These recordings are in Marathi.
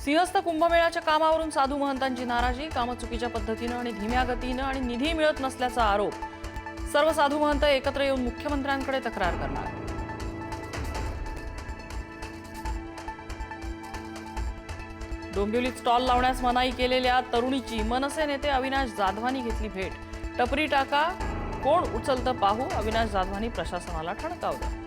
सिंहस्थ कुंभमेळ्याच्या कामावरून साधू महंतांची नाराजी, कामं चुकीच्या पद्धतीनं आणि धीम्या गतीनं आणि निधी मिळत नसल्याचा आरोप। सर्व साधू महंत एकत्र येऊन मुख्यमंत्र्यांकडे तक्रार करणार। डोंबिवलीत स्टॉल लावण्यास मनाई केलेल्या तरुणीची मनसे नेते अविनाश जाधवांनी घेतली भेट। टपरी टाका, कोण उचलतं पाहू, अविनाश जाधवांनी प्रशासनाला ठणकावलं।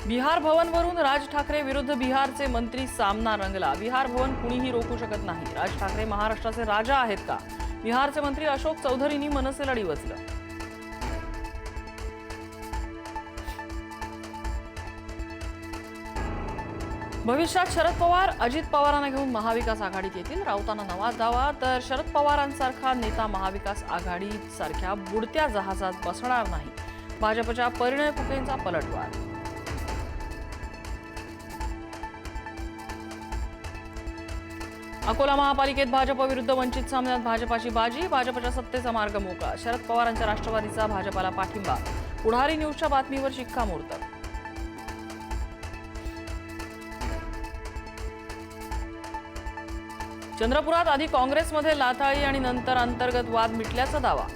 बिहार भवनवरून राज ठाकरे विरुद्ध बिहारचे मंत्री सामना रंगला। बिहार भवन कुणीही रोखू शकत नाही। राज ठाकरे महाराष्ट्राचे राजा आहेत का? बिहारचे मंत्री अशोक चौधरींनी मनसेला डिवचलं। भविष्यात शरद पवार अजित पवारांना घेऊन महाविकास आघाडीत येतील। राऊतांना नवा दावा, तर शरद पवारांसारखा नेता महाविकास आघाडी सारख्या बुडत्या जहाजात बसणार नाही। भाजपच्या परिणय फुकेंचा पलटवार। अकोला महापालिकेत भाजप विरुद्ध वंचित सामन्यात भाजपाची बाजी, भाजपच्या सत्तेचा मार्ग मोकळा। शरद पवारांच्या राष्ट्रवादीचा भाजपाला पाठिंबा, पुढारी न्यूजच्या बातमीवर शिक्कामोर्तब। चंद्रपुरात आधी काँग्रेसमध्ये लाथाळी आणि नंतर अंतर्गत वाद मिटल्याचा दावा।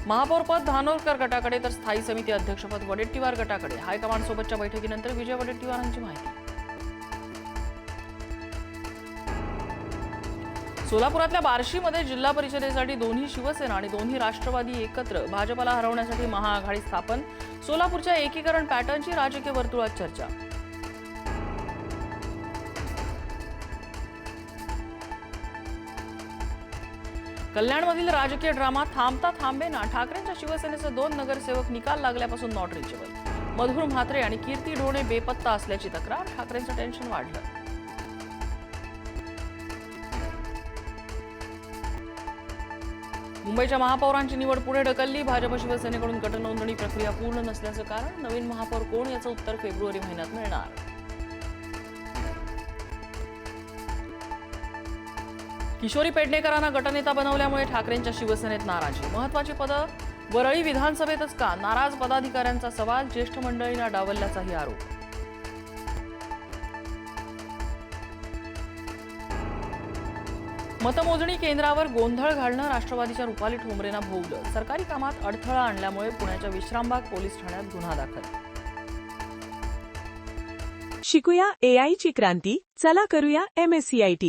महापौरपद धानोरकर गटाकडे तर स्थायी समिती अध्यक्षपद वडेट्टीवार गटाकडे। हायकमांड सोबतच्या बैठकीनंतर विजय वडेट्टीवारांची माहिती। सोलापुरातल्या बार्शीमध्ये जिल्हा परिषदेसाठी दोन्ही शिवसेना आणि दोन्ही राष्ट्रवादी एकत्र भाजपला हरवण्यासाठी महाआघाडी स्थापन। सोलापूरच्या एकीकरण पॅटर्नची राजकीय वर्तुळात चर्चा। कल्याणमधील राजकीय ड्रामा थांबता थांबेना। ठाकरेंच्या शिवसेनेचे 2 नगरसेवक निकाल लागल्यापासून नॉट रिचेबल। मधुर म्हात्रे आणि कीर्ती ढोणे बेपत्ता असल्याची तक्रार। ठाकरेंचं टेन्शन वाढलं। मुंबईच्या महापौरांची निवड पुढे ढकलली। भाजप शिवसेनेकडून गटनोंदणी प्रक्रिया पूर्ण नसल्याचं कारण। नवीन महापौर कोण याचं उत्तर फेब्रुवारी महिन्यात मिळणार। किशोरी पेडणेकरांना गटनेता बनवल्यामुळे ठाकरेंच्या शिवसेनेत नाराजी। महत्वाची पदं वरळी विधानसभेतच का? नाराज पदाधिकाऱ्यांचा सवाल। ज्येष्ठ मंडळींना डावलल्याचाही आरोप। मतमोजणी केंद्रावर गोंधळ घालणं राष्ट्रवादीच्या रुपाली ठोंबरेंना भोवलं। सरकारी कामात अडथळा आणल्यामुळे पुण्याच्या विश्रामबाग पोलीस ठाण्यात गुन्हा दाखल। शिकूया AI ची क्रांती, चला करूया MSCIT।